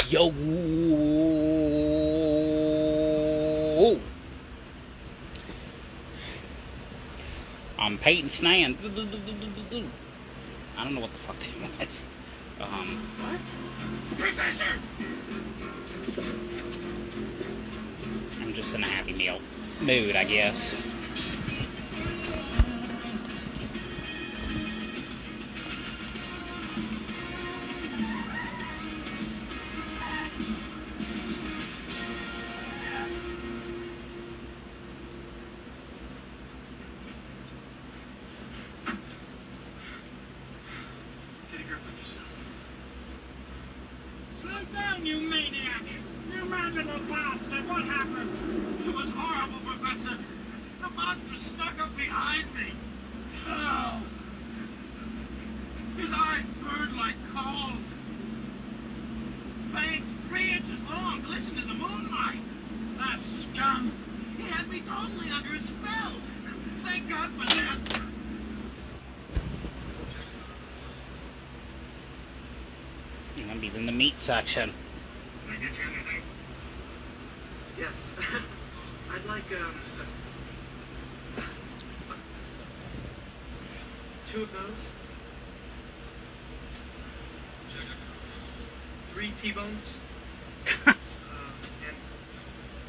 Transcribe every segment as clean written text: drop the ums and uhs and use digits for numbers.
Yo! I'm Peyton Snan. I don't know what the fuck that was. What? Professor! I'm just in a Happy Meal mood, I guess. Slow down, you maniac! You mad little bastard! What happened? It was horrible, Professor. The monster snuck up behind me. Oh! His eyes burned like coal. Fangs 3 inches long, glisten in the moonlight. That scum! He had me totally under his spell. Thank God for this. And he's in the meat section. Can I get you anything? Yes. I'd like, 2 of those. 3 T-bones. And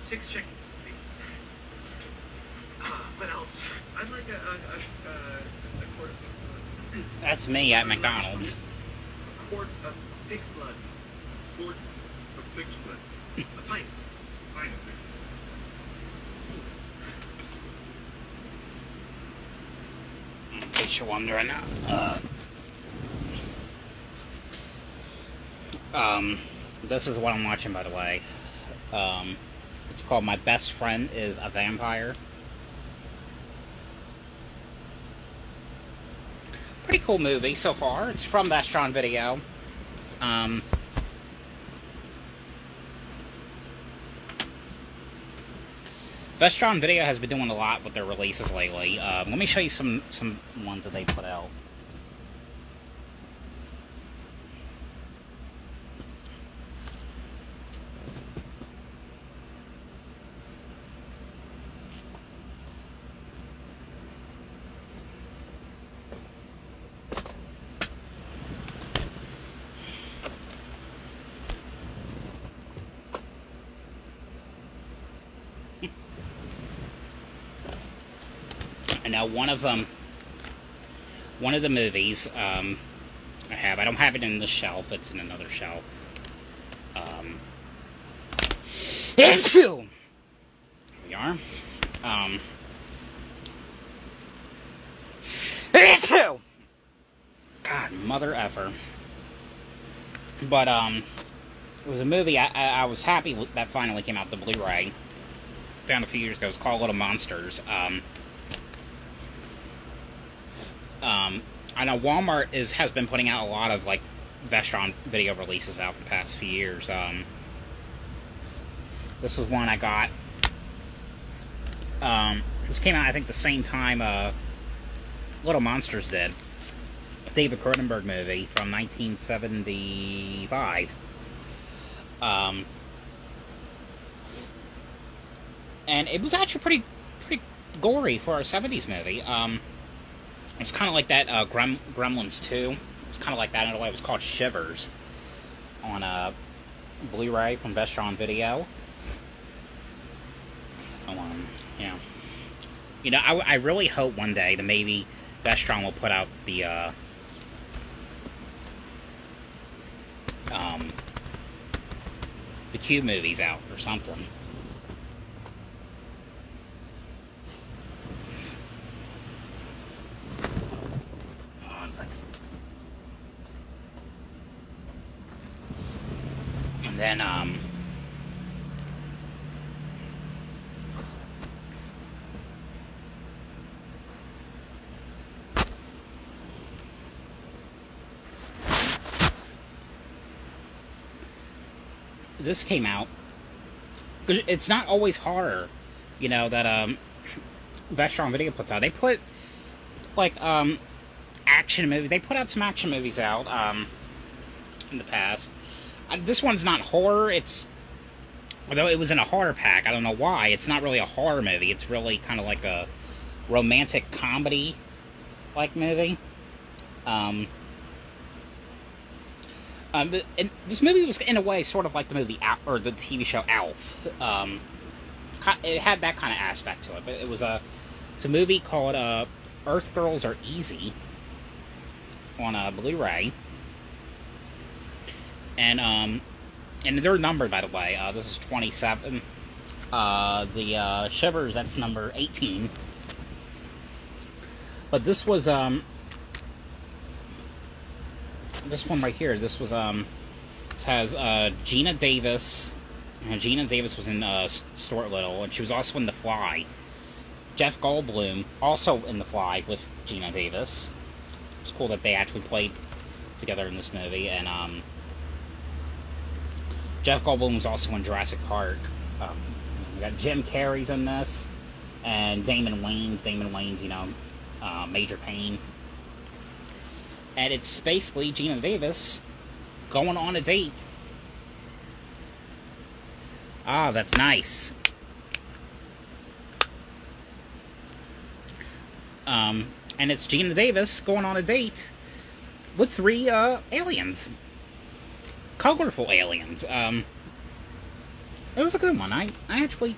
6 chickens, please. What else? I'd like a quart of... That's me at McDonald's. A quart of pig's blood. Quart of pig's blood. A pint. Pint of pig's blood. In case you're wondering. This is what I'm watching, by the way. It's called My Best Friend is a Vampire. Pretty cool movie so far. It's from Vestron Video. Vestron Video has been doing a lot with their releases lately. Let me show you some ones that they put out. And now one of the movies I don't have it in this shelf, it's in another shelf. Here we are. God, mother effer. But it was a movie I was happy that finally came out, the Blu-ray. Found a few years ago. It's called Little Monsters. I know Walmart has been putting out a lot of like Vestron Video releases out for the past few years. This was one I got. This came out, I think, the same time Little Monsters did. A David Cronenberg movie from 1975. And it was actually pretty gory for a 70s movie. It's kind of like that Gremlins 2. It's kind of like that in a way. It was called Shivers on a Blu-ray from Vestron Video. Yeah. You know, I really hope one day that maybe Vestron will put out the Q movies out or something. And then, this came out. It's not always horror, you know, that, Vestron Video puts out. They put, like, action movies. They put out some action movies out, in the past. This one's not horror. Although it was in a horror pack, I don't know why. It's not really a horror movie. It's really kind of like a romantic comedy-like movie. This movie was, in a way, sort of like the movie, or the TV show Alf. It had that kind of aspect to it, but it's a movie called Earth Girls Are Easy on Blu-ray. And they're numbered, by the way. This is 27. The Shivers, that's number 18. But this was, this one right here, this has Geena Davis. Geena Davis was in Stuart Little, and she was also in The Fly. Jeff Goldblum, also in The Fly with Geena Davis. It's cool that they actually played together in this movie, and Jeff Goldblum was also in Jurassic Park. We got Jim Carrey's in this, and Damon Wayans. Damon Wayans, you know, Major Payne. And it's basically Geena Davis going on a date. Ah, that's nice. And it's Geena Davis going on a date with 3 aliens. Colorful aliens. It was a good one. I actually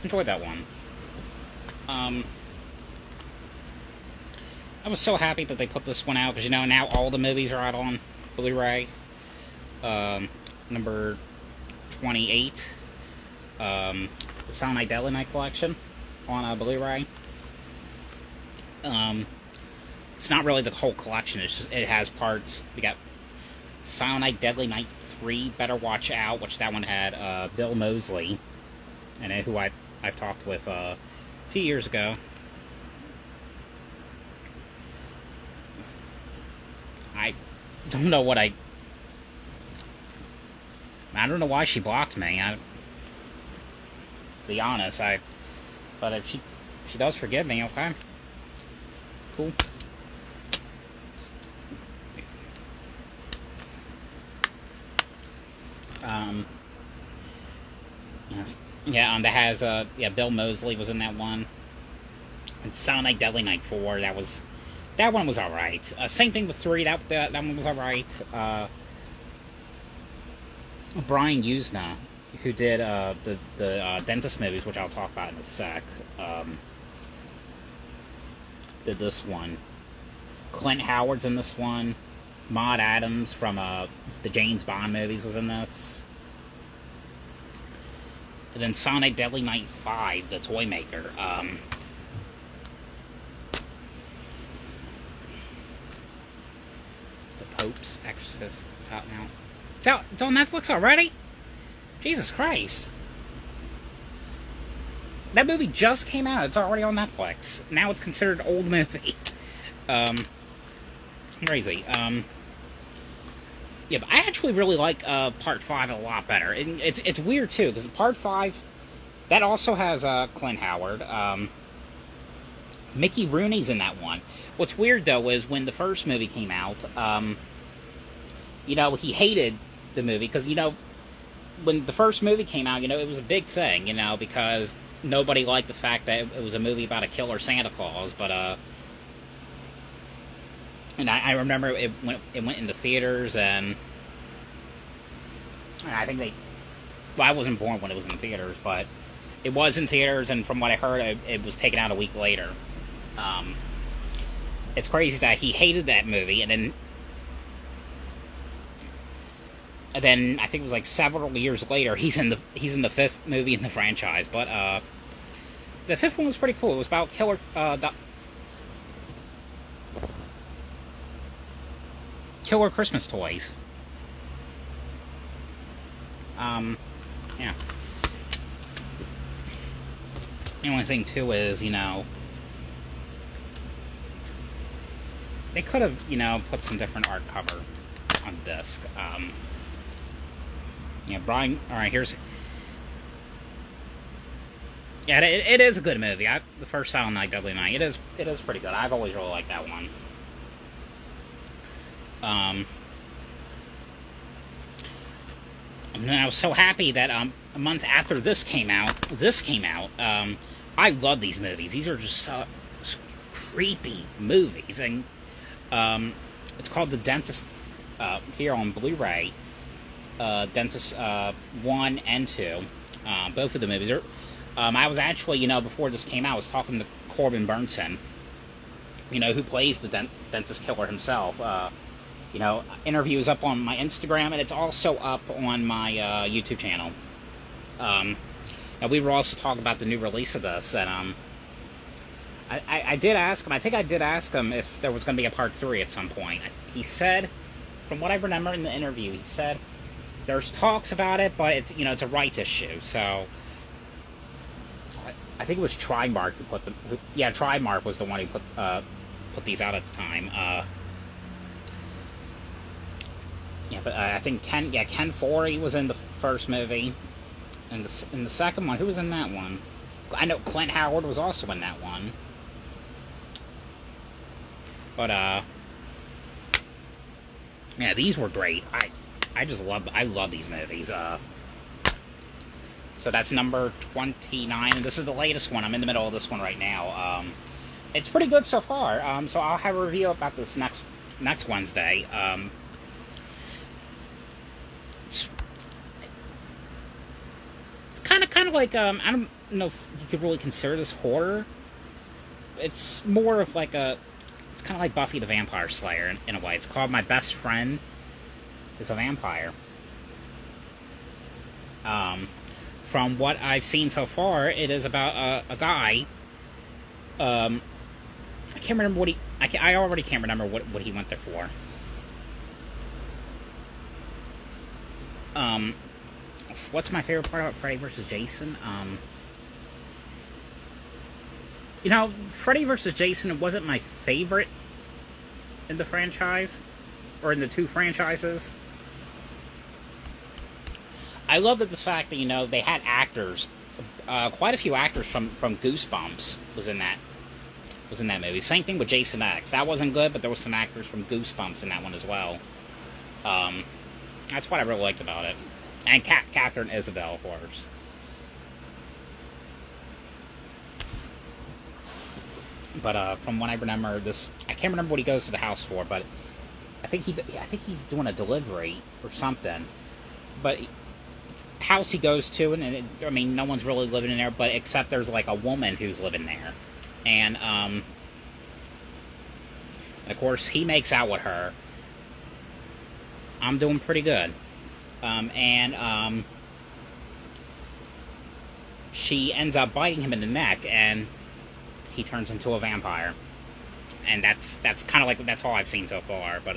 enjoyed that one. I was so happy that they put this one out, because, you know, now all the movies are out on Blu-ray. Number 28. The Silent Night Deadly Night collection on Blu-ray. It's not really the whole collection, it's just, it has parts. We got Silent Night Deadly Night 3, Better Watch Out, which that one had Bill Moseley, and who I've talked with a few years ago. I don't know what I don't know why she blocked me. To be honest, but if she does forgive me, okay, cool. Yes, yeah. That has Bill Moseley was in that one. And Silent Night Deadly Night 4. That one was alright. Same thing with 3. That one was alright. Brian Usna, who did the Dentist movies, which I'll talk about in a sec, did this one. Clint Howard's in this one. Maud Adams from the James Bond movies was in this. And then Silent Night Deadly Night 5, the toy maker. The Pope's Exorcist. It's out now. It's out. It's on Netflix already? Jesus Christ. That movie just came out. It's already on Netflix. Now it's considered an old movie. Crazy. Yeah, but I actually really like Part 5 a lot better. And it's weird, too, because Part 5, that also has Clint Howard. Mickey Rooney's in that one. What's weird, though, is when the first movie came out, you know, he hated the movie, because, you know, when the first movie came out, you know, it was a big thing, you know, because nobody liked the fact that it was a movie about a killer Santa Claus, but, and I remember it went into theaters, and I think well, I wasn't born when it was in theaters, but it was in theaters, and from what I heard, it was taken out a week later. It's crazy that he hated that movie, and then I think it was like several years later, he's in the 5th movie in the franchise. But the 5th one was pretty cool. It was about killer Christmas toys. Yeah. The only thing, too, is, you know, they could have, you know, put some different art cover on disc. Yeah, Brian, alright, here's... Yeah, it is a good movie. The first Silent Night, Deadly Night, it is pretty good. I've always really liked that one. And I was so happy that a month after this came out. I love these movies. These are just creepy movies, and it's called The Dentist here on Blu-ray. Dentist 1 and 2, both of the movies are. I was actually, before this came out, I was talking to Corbin Burnson, who plays the dentist killer himself. Interview is up on my Instagram, and it's also up on my YouTube channel. And we were also talking about the new release of this, and I did ask him. I think I did ask him if there was going to be a part 3 at some point. He said, from what I remember in the interview, he said there's talks about it, but it's it's a rights issue. So I think it was Trimark who put Trimark was the one who put these out at the time. But I think Ken Foree was in the first movie, and in the second one, who was in that one? I know Clint Howard was also in that one. But yeah, these were great. I love these movies. So that's number 29, and this is the latest one. I'm in the middle of this one right now. It's pretty good so far. So I'll have a review about this next Wednesday. It's kind of like I don't know if you could really consider this horror. It's more of like it's kind of like Buffy the Vampire Slayer in a way. It's called My Best Friend is a Vampire. From what I've seen so far, it is about a guy. I can't remember what I already can't remember what he went there for. What's my favorite part about Freddy vs. Jason? Freddy vs. Jason wasn't my favorite in the franchise, or in the two franchises. I love the fact that, they had actors, quite a few actors from Goosebumps was in that movie. Same thing with Jason X. That wasn't good, but there was some actors from Goosebumps in that one as well. That's what I really liked about it. And Catherine Isabel, of course. But from what I remember, I can't remember what he goes to the house for, but I think he's doing a delivery or something. But house he goes to, and no one's really living in there, but except there's like a woman who's living there, and of course he makes out with her. I'm doing pretty good, and she ends up biting him in the neck, and he turns into a vampire, and that's kind of like that's all I've seen so far, but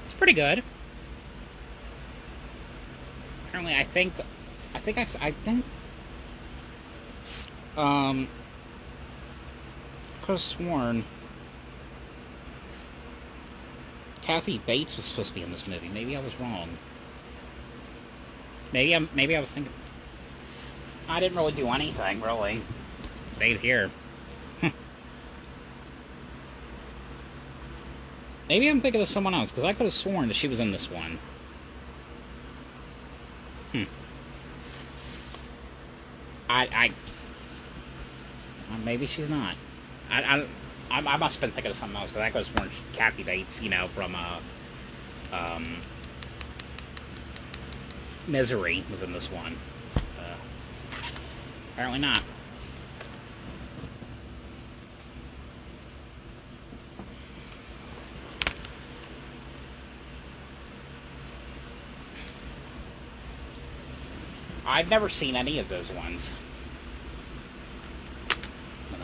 it's pretty good. Apparently, I think I could have sworn Kathy Bates was supposed to be in this movie. Maybe I was wrong. Maybe I was thinking. I didn't really do anything, really. Stayed here. Maybe I'm thinking of someone else, because I could have sworn that she was in this one. Maybe she's not. I must have been thinking of something else, because I could have sworn Kathy Bates, from Misery was in this one. Apparently not. I've never seen any of those ones. But,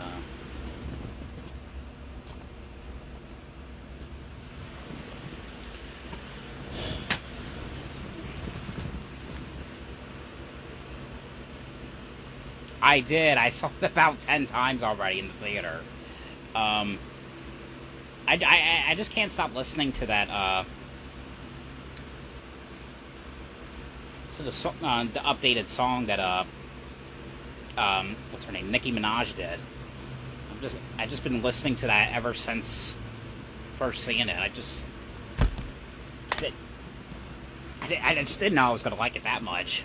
I did. I saw it about 10 times already in the theater. I just can't stop listening to that, to the updated song that, what's her name? Nicki Minaj did. I've just been listening to that ever since first seeing it. I just didn't know I was going to like it that much.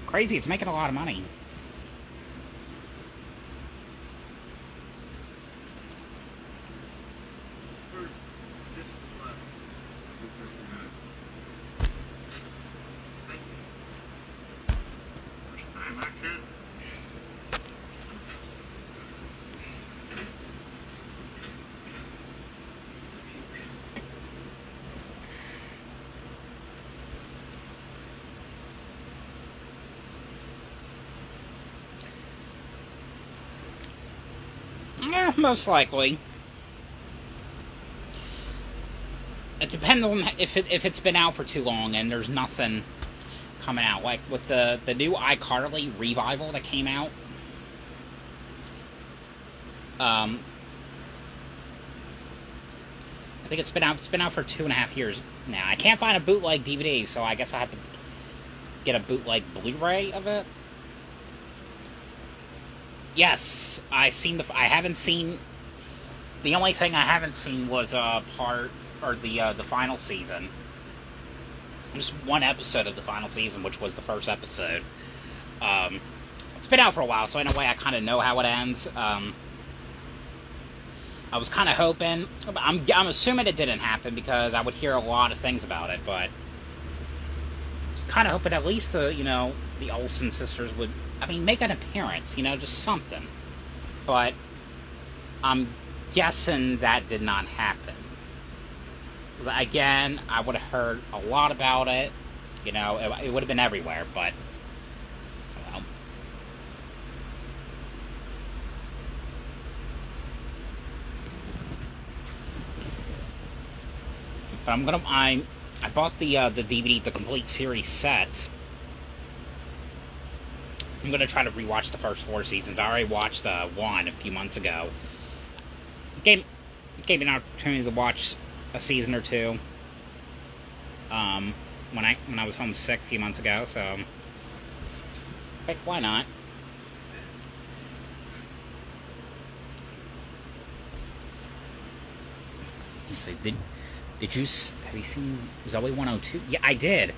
Crazy, it's making a lot of money. Yeah, most likely. It depends on if it's been out for too long and there's nothing coming out. Like with the new iCarly revival that came out. I think it's been out for 2.5 years now. I can't find a bootleg DVD, so I guess I have to get a bootleg Blu-ray of it. Yes, I haven't seen. The only thing I haven't seen was the final season. Just one episode of the final season, which was the first episode. It's been out for a while, so in a way I kind of know how it ends. I was kind of hoping. I'm assuming it didn't happen because I would hear a lot of things about it, but I was kind of hoping at least the Olsen sisters would. Make an appearance, just something. But I'm guessing that did not happen. Again, I would have heard a lot about it. It would have been everywhere, but well. But I bought the DVD, the complete series set. I'm going to try to rewatch the first 4 seasons. I already watched one a few months ago. Gave me an opportunity to watch a season or two when I was homesick a few months ago, so why not? Let's see, have you seen Zoe 102? Yeah, I did.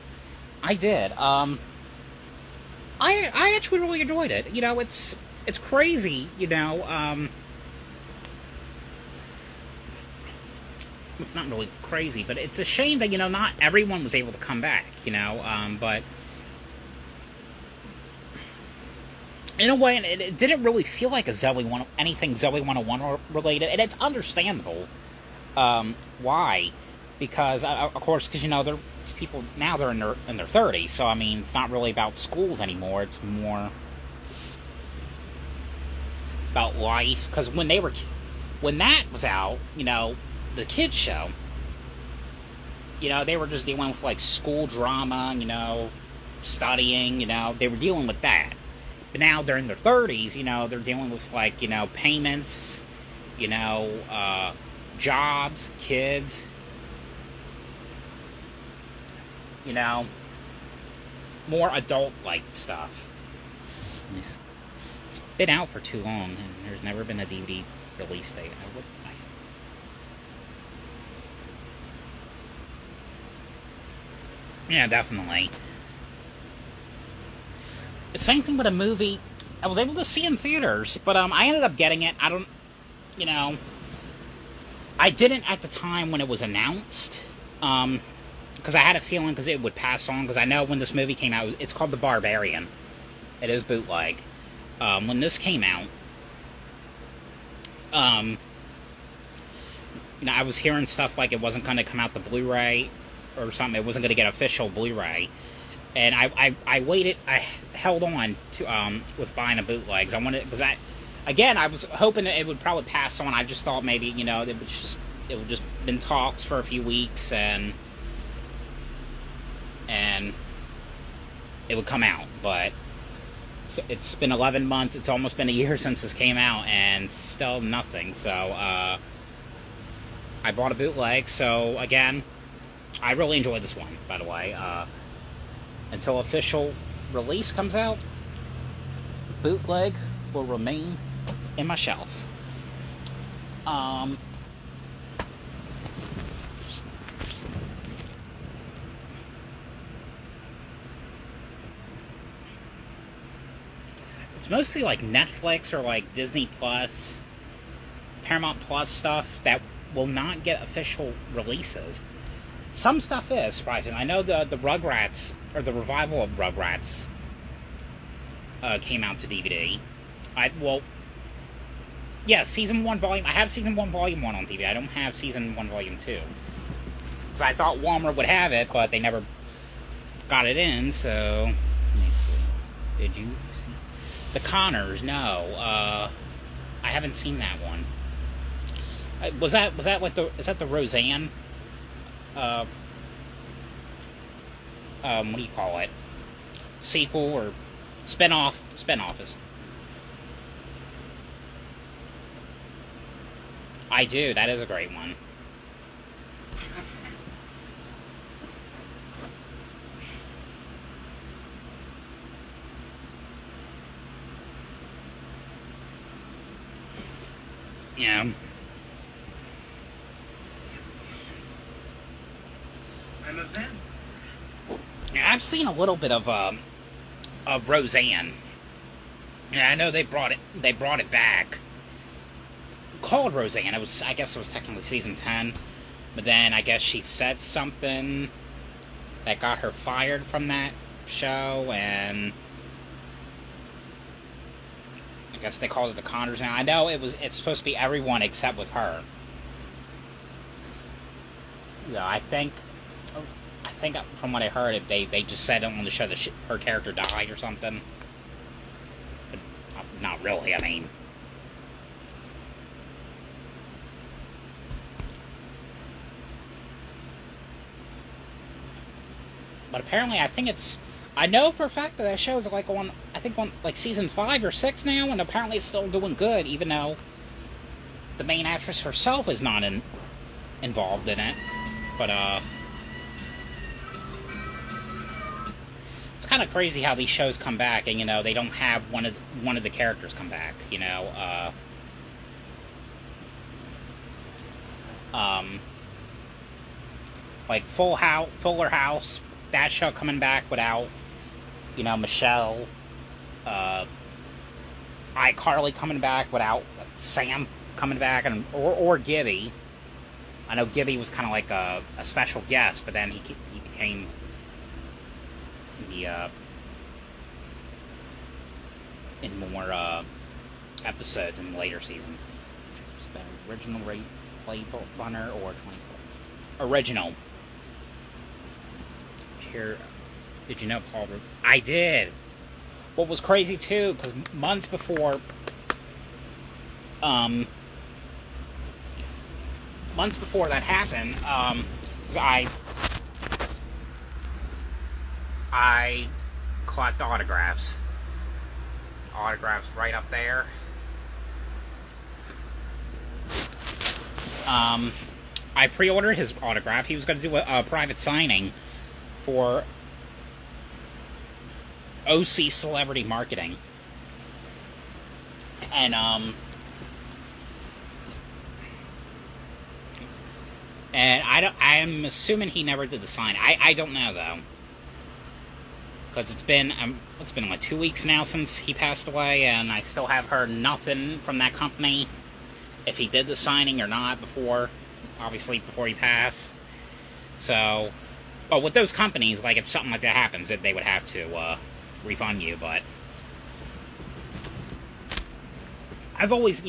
I actually really enjoyed it. It's crazy, it's not really crazy, but it's a shame that, not everyone was able to come back, but in a way, it didn't really feel like anything Zoe 101 related, and it's understandable, why, because, of course, they're people now, they're in their 30s, so it's not really about schools anymore. It's more about life. Because when that was out, the kids show, they were just dealing with school drama, studying, they were dealing with that. But now they're in their 30s, they're dealing with payments, jobs, kids. More adult-like stuff. It's been out for too long, and there's never been a DVD release date. Yeah, definitely. The same thing with a movie I was able to see in theaters, but I ended up getting it. I didn't at the time when it was announced, because I had a feeling because it would pass on, because I know when this movie came out, it's called The Barbarian. It is bootleg. When this came out, I was hearing stuff like it wasn't going to come out the Blu-ray or something. It wasn't going to get official Blu-ray. And I waited, I held on to, with buying the bootlegs. I wanted, because I was hoping that it would probably pass on. I just thought maybe, it would just been talks for a few weeks, and it would come out, but it's been 11 months, it's almost been a year since this came out, and still nothing, so, I bought a bootleg, so, again, I really enjoyed this one, by the way, until official release comes out, bootleg will remain in my shelf. It's mostly like Netflix or like Disney Plus, Paramount Plus stuff that will not get official releases. Some stuff is surprising. I know the Rugrats, or the revival of Rugrats, came out to DVD. Yeah, Season 1, Volume... I have Season 1, Volume 1 on DVD. I don't have Season 1, Volume 2. Because I thought Walmart would have it, but they never got it in, so... Let me see. Did you see? The Connors, no. I haven't seen that one. Was that like the... Is that the Roseanne? What do you call it? Sequel or spinoff? Spinoff is... I do. That is a great one. Yeah. I've seen a little bit of Roseanne. Yeah, I know they brought it back. Called Roseanne. I guess it was technically season 10, but then I guess she said something that got her fired from that show, and I guess they called it the Connors. Now I know it's supposed to be everyone except with her. Yeah, I think from what I heard, they just said on the show that her character died or something. But not really. I mean. But apparently, I know for a fact that show is like on like season 5 or 6 now, and apparently it's still doing good, even though the main actress herself is not involved in it. But it's kind of crazy how these shows come back, and they don't have one of the characters come back. Like Fuller House. That show coming back without, Michelle, iCarly coming back without Sam coming back, or Gibby. I know Gibby was kind of like a special guest, but then he became in more episodes in later seasons. Was that original Blade Runner or 24? Original. Did you know Paul? I did. What was crazy too, because months before that happened, I collect autographs. Autographs right up there. I pre-ordered his autograph. He was going to do a private signing for OC Celebrity Marketing. And I'm assuming he never did the sign. I don't know though, because it's been like 2 weeks now since he passed away, and I still have heard nothing from that company if he did the signing or not before he passed. So, but with those companies, like if something like that happens, they would have to refund you. But I've always,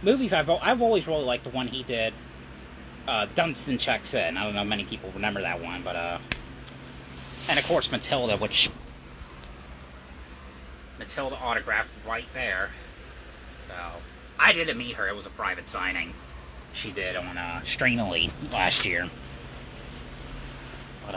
movies I've always really liked the one he did, Dunstan Checks In. I don't know many people remember that one, but and of course Matilda, which Matilda autographed right there. So I didn't meet her; it was a private signing she did on Streamily last year. But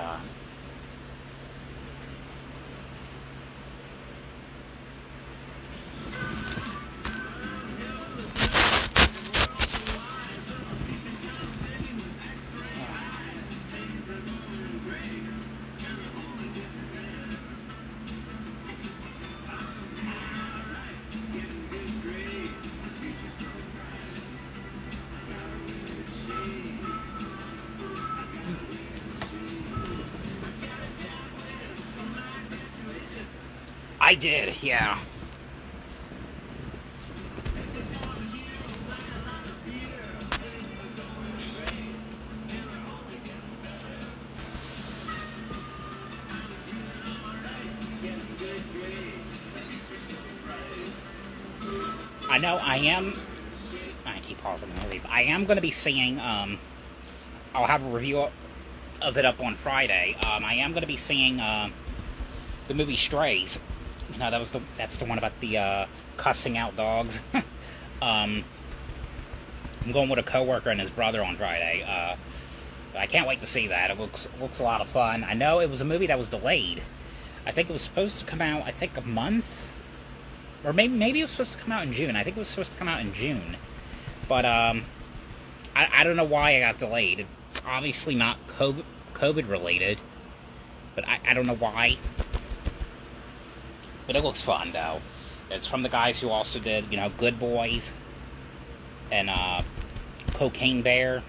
I did, yeah. I know I am... I keep pausing the movie. I am going to be seeing... I'll have a review of it up on Friday. I am going to be seeing the movie Strays. You know, that's the one about the cussing out dogs. I'm going with a coworker and his brother on Friday. I can't wait to see that. It looks a lot of fun. I know it was a movie that was delayed. I think it was supposed to come out, I think, a month, or maybe it was supposed to come out in June. I think it was supposed to come out in June, but I don't know why it got delayed. It's obviously not COVID related, but I don't know why. But it looks fun though. It's from the guys who also did, you know, Good Boys and Cocaine Bear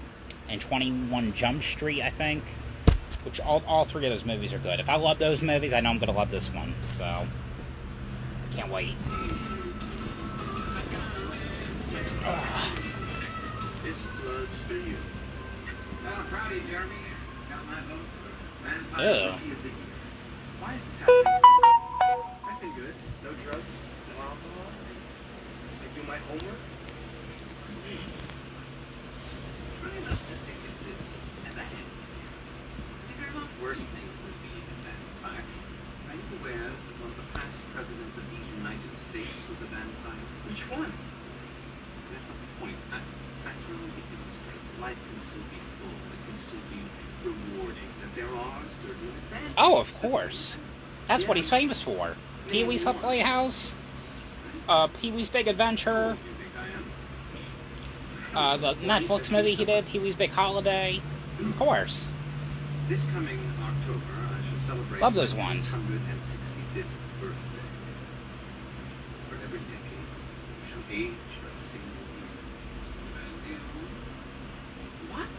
and 21 Jump Street, I think. Which all three of those movies are good. If I love those movies, I know I'm going to love this one. So, I can't wait. This blood's for you. I'm proud of you, Jeremy. Got my vote for Vampire Rookie of the Year. Why is this happening? I've been good. No drugs, no alcohol. I do my homework. Try not to think of this as a hand. There are a lot worse things than being a vampire. Are you aware that one of the past presidents of these United States was a vampire? Which one? That's not the point. I'm trying to illustrate that life can still be full. It can still be rewarding. That there are certain advantages. Oh, of course. That's what he's famous for. Pee-wee's Playhouse, Pee-wee's Big Adventure, the Netflix movie he did, Pee-wee's Big Holiday. Of course. This coming October, I shall celebrate Love those ones. 165th birthday. For every decade, you shall age but a single year. What?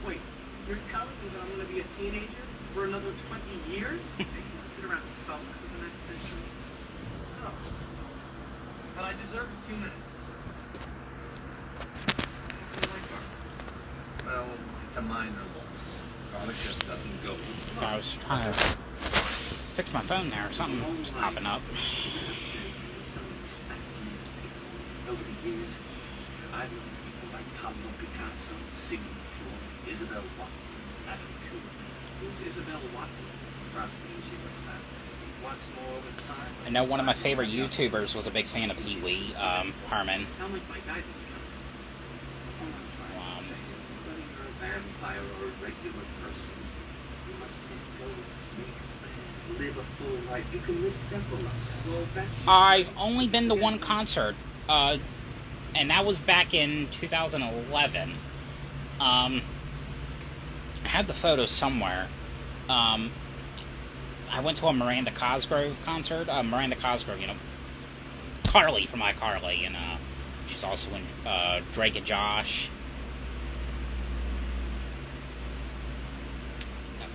Wait, you're telling me that I'm going to be a teenager for another 20 years? Hey, you want to sit around and sulk for the next century? No. But I deserve a few minutes. Well, it's a minor loss. Garlic just doesn't go. I was trying to fix my phone there. Something's popping up. Over the years, I've known people like Pablo Picasso, Sigmund Freud, Isabel Watson, Adam Kuhn. Who's Isabel Watson? Personally, she was fascinating. What's more with time? I know one of my favorite YouTubers was a big fan of Pee-wee, Herman. Sound like my guidance counselor. All I'm trying to say is that whether you're a vampire or a regular person, you must set goals, make plans, live a full life. You can live simple like that. Well, that's... I've only been to one concert, and that was back in 2011. I had the photos somewhere. I went to a Miranda Cosgrove concert. Miranda Cosgrove, you know, Carly from iCarly, and she's also in Drake and Josh.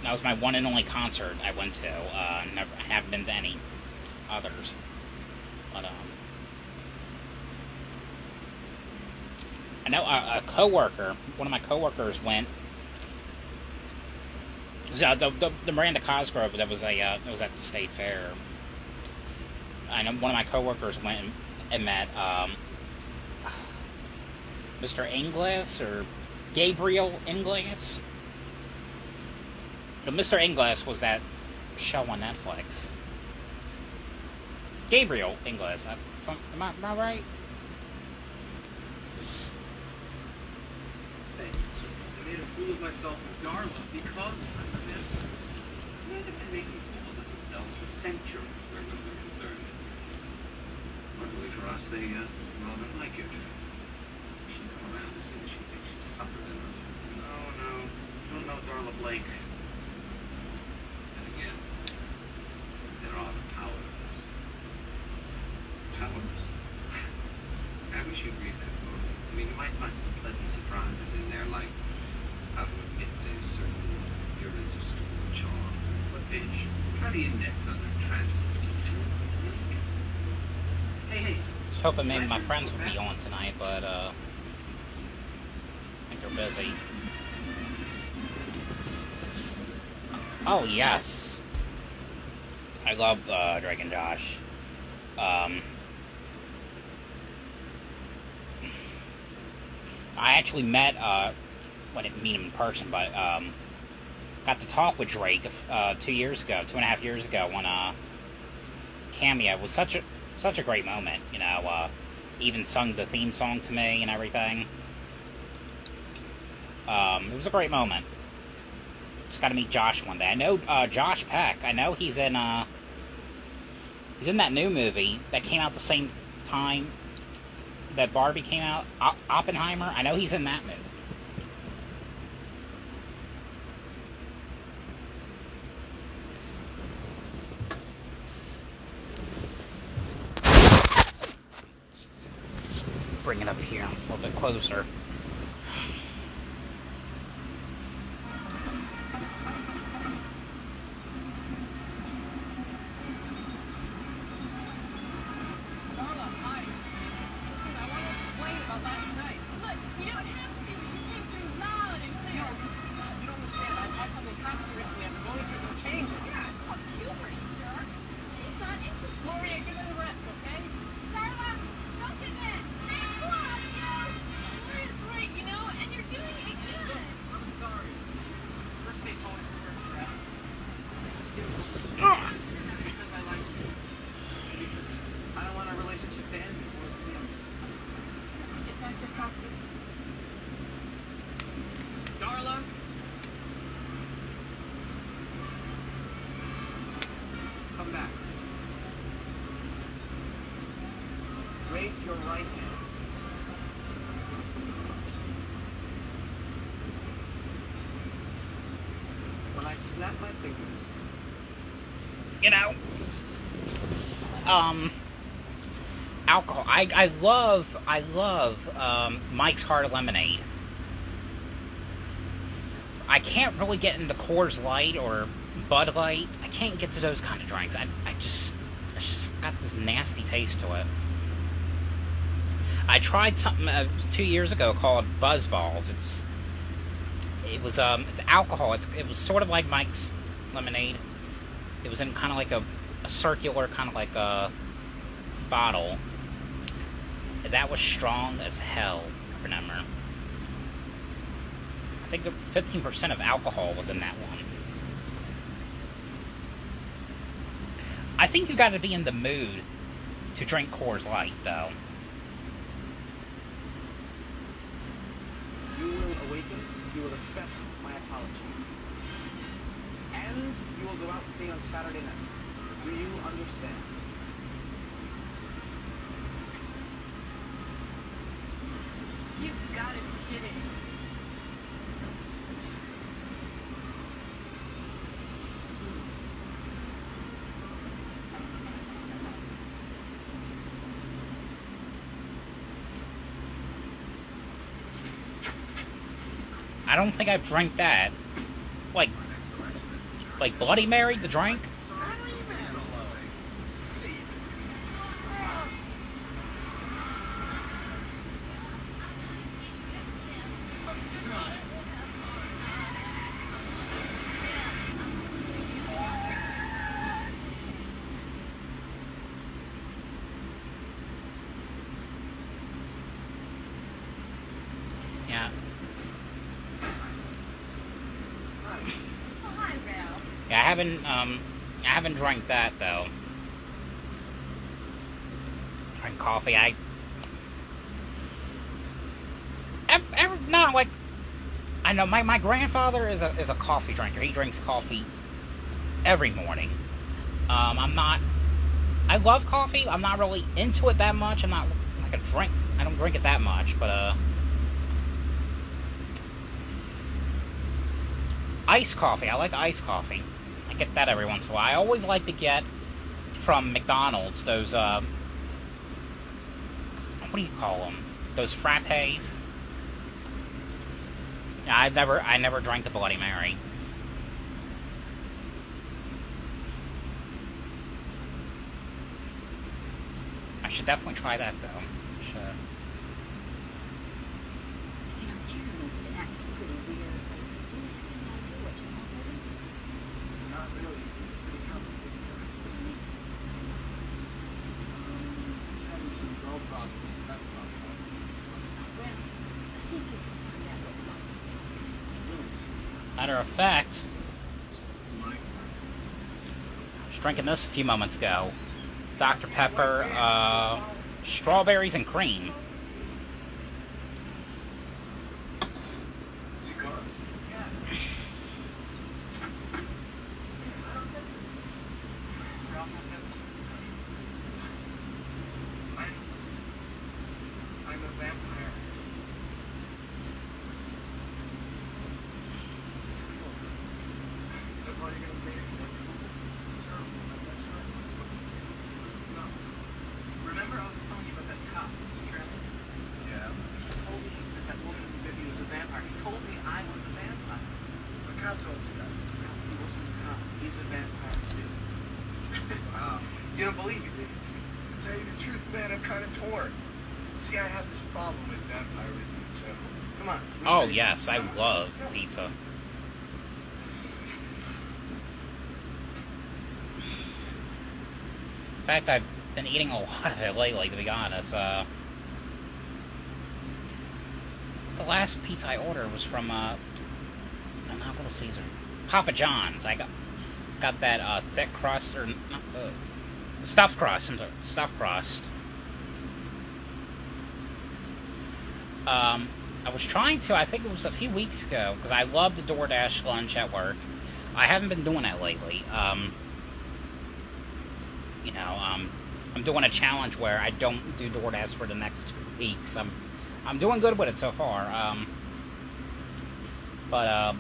That was my one and only concert I went to. I haven't been to any others. But I know a coworker, one of my coworkers went. The Miranda Cosgrove that was at the State Fair. I know one of my coworkers went and met Mr. Inglis or Gabriel Inglis. No, Mr. Inglis was that show on Netflix. Gabriel Inglis. Am I right? I made a fool of myself with Darla because I'm a man. Men have been making fools of themselves for centuries where women are concerned. Luckily for us, they rather like it. She'll come around as soon as she thinks she's suffered enough. No. You don't know Darla Blake. And again, there are the powers. Powers? I wish you'd read that book. I mean, you might find some pleasant surprises in there, like how to admit to certain irresistible charm. What page? Try the index under trans hoping maybe my friends would be on tonight, but I think they're busy. Oh, yes. I love Drake and Josh. I actually met, well, I didn't meet him in person, but got to talk with Drake 2.5 years ago, when Cameo was such a great moment, you know. Even sung the theme song to me and everything. It was a great moment. Just got to meet Josh one day. I know Josh Peck. I know he's in that new movie that came out the same time that Barbie came out, Oppenheimer. I know he's in that movie. Bring it up here a little bit closer. Raise your right hand. When I snap my fingers. You know, alcohol. I love Mike's Hard Lemonade. I can't really get into Coors Light or Bud Light. I can't get to those kind of drinks. It's just got this nasty taste to it. I tried something 2 years ago called Buzzballs. It's alcohol. It was sort of like Mike's Lemonade. It was in kind of like a circular, kind of like a bottle. That was strong as hell, I remember. I think 15% of alcohol was in that one. I think you got to be in the mood to drink Coors Light, though. You will awaken, you will accept my apology. And you will go out with me on Saturday night. Do you understand? You've got to be kidding. I don't think I've drank that. Like Bloody Mary, the drink? Yeah. Yeah, I haven't drank that though. Drink coffee. No, like, I know my grandfather is a coffee drinker. He drinks coffee every morning. I love coffee. I'm not really into it that much. I'm not like a drink. I don't drink it that much, but iced coffee. I like iced coffee. I get that every once in a while. I always like to get from McDonald's those, what do you call them? Those frappes. Yeah, I never drank the Bloody Mary. should definitely try that, though. Should. You know, Jeremy's been acting pretty weird lately. Do you have any idea what's wrong with him? Not really. It's a pretty complicated guy. What do you mean? He's having some girl problems. That's about it. Well, let's see if you can find out what's wrong with him. Matter of fact, My son. I was drinking this a few moments ago. Dr. Pepper, strawberries and cream. Cigar? Yeah. I'm a vampire. That's all you're gonna say? That's cool. Sure. That's right. No. Remember I was telling you about that cop who was traveling? Yeah. He told me that that woman in the movie was a vampire. He told me I was a vampire. The cop told you that? No, he wasn't a cop. He's a vampire too. Wow. You don't believe me, do you? To tell you the truth, man, I'm kind of torn. See, I have this problem with vampirism in general. Come on. Oh, yes, I love pizza. In fact, I've been eating a lot of it lately, to be honest. The last pizza I ordered was from, not Little Caesar, Papa John's. I got that, thick crust, or not the stuffed crust, I'm sorry, stuffed crust. I was trying to, I think it was a few weeks ago, because I love the DoorDash lunch at work. I haven't been doing that lately. You know, I'm doing a challenge where I don't do DoorDash for the next 2 weeks. I'm doing good with it so far. But a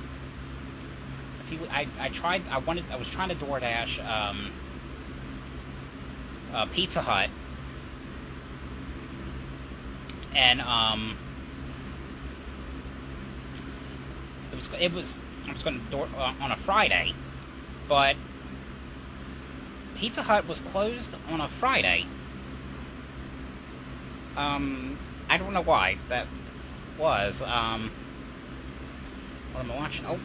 few, I was trying to DoorDash Pizza Hut, and I was going to on a Friday, but Pizza Hut was closed on a Friday. I don't know why that was. What am I watching? Oh,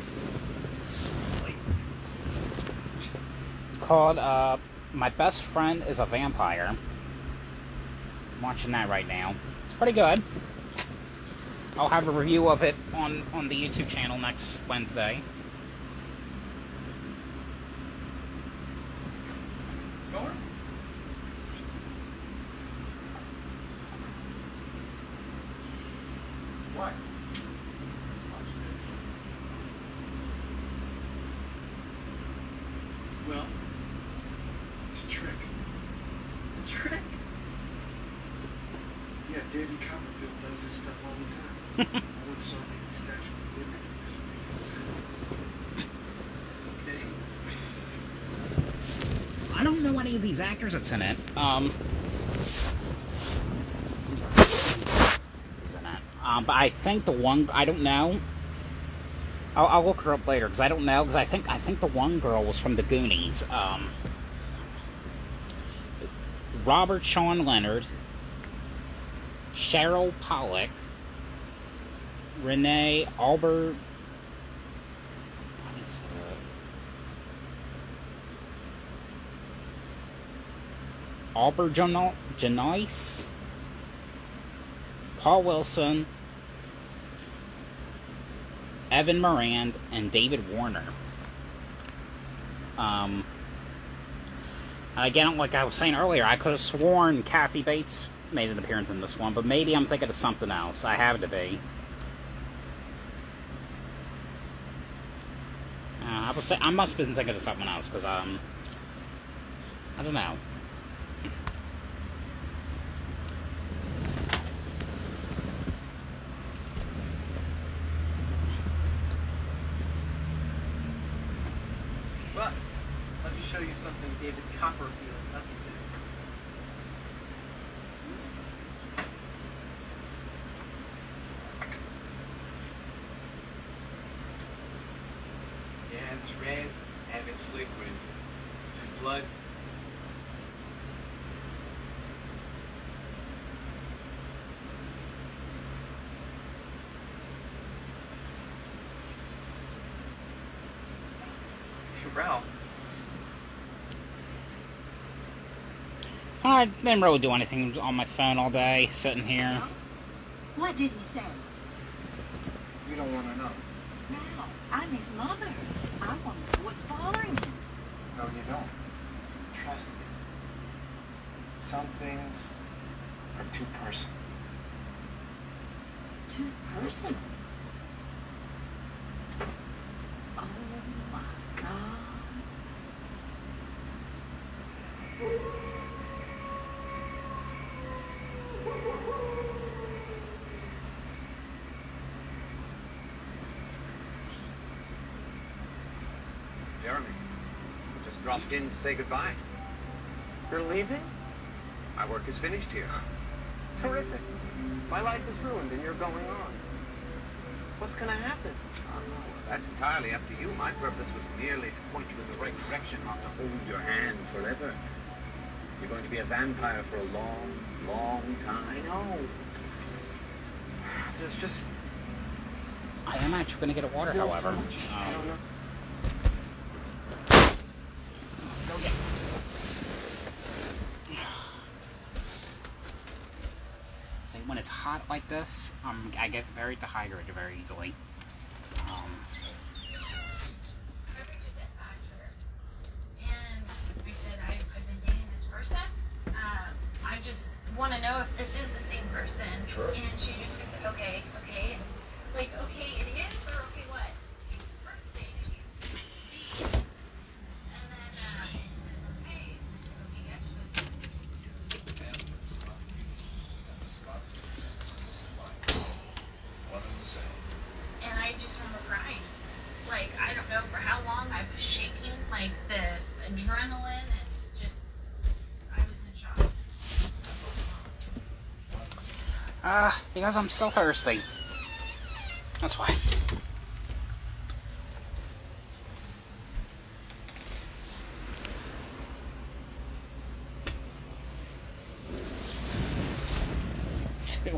it's called My Best Friend is a Vampire. I'm watching that right now. It's pretty good. I'll have a review of it on the YouTube channel next Wednesday. Going? What? Watch this. Well, it's a trick. A trick? Yeah, David Copperfield does this stuff all the time. I once saw him make the Statue of Liberty disappear. Okay. I don't know any of these actors that's in it. But I think the one, I don't know. I'll look her up later because I don't know, because I think the one girl was from the Goonies. Robert Sean Leonard, Cheryl Pollack, Renee Albert. Janice, Paul Wilson, Evan Moran, and David Warner. And again, like I was saying earlier, I could have sworn Kathy Bates made an appearance in this one, but maybe I'm thinking of something else. I have to be. I must have been thinking of something else, because, I don't know. But, let me show you something David Copperfield doesn't do. Yeah, it's red, and it's liquid. See blood? Ralph. I didn't really do anything on my phone all day, sitting here. What did he say? You don't want to know. Ralph, I'm his mother. I want to know what's bothering him. No, you don't. Trust me. Some things are too personal. Too personal. Oh my God. Jeremy, just dropped in to say goodbye. You're leaving? My work is finished here. Terrific. My life is ruined and you're going on. What's going to happen? That's entirely up to you. My purpose was merely to point you in the right direction, not to hold your hand forever. You're going to be a vampire for a long, long time. I know. There's just I am actually going to get a water, still however. so much I don't know. Go get it. See, when it's hot like this, I get very dehydrated very easily. Want to know if this is the same person. Sure. And she just says, okay, and like, okay, it is, or okay, what? It's birthday, and then, okay, yes, and I just remember crying. Like, I don't know for how long I was shaking, like the adrenaline, and just, I was in shock. Because I'm so thirsty. That's why. To,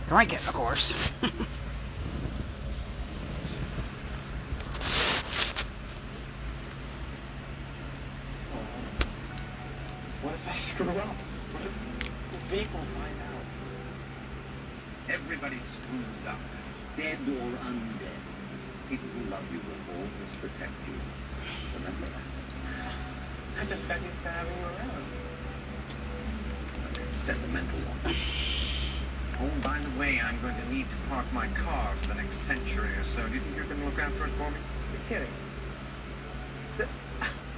drink it, of course. What if I screw up? What if the people find out? Everybody screws up, dead or undead. People who love you will always protect you. Remember that. I just got used to having you around. It's sentimental one. Oh, by the way, I'm going to need to park my car for the next century or so. Do you think you're going to look after it for me? You're kidding.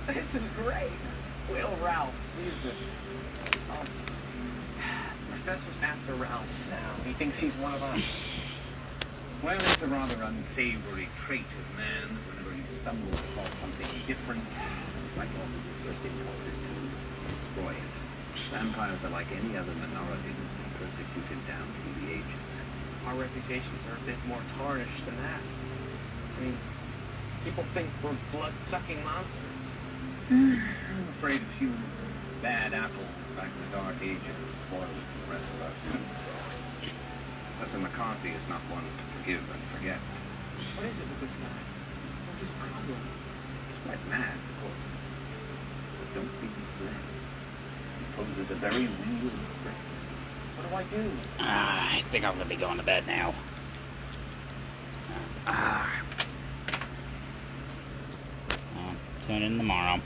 This is great. Will Ralph sees this. Oh. Professor's after Ralph now. He thinks he's one of us. Well, it's a rather unsavory trait of man that whenever he stumbles across something different, like all of his first impulse is to destroy it. Vampires are like any other minority that's been persecuted down through the ages. Our reputations are a bit more tarnished than that. I mean, people think we're blood-sucking monsters. I'm afraid a few bad apples back in the Dark Ages spoiled it for the rest of us. Professor McCarthy is not one to forgive and forget. What is it with this guy? What's his problem? He's quite mad, of course. But don't be misled. He poses a very real threat. What do I do? I think I'm going to be going to bed now. Tune in tomorrow.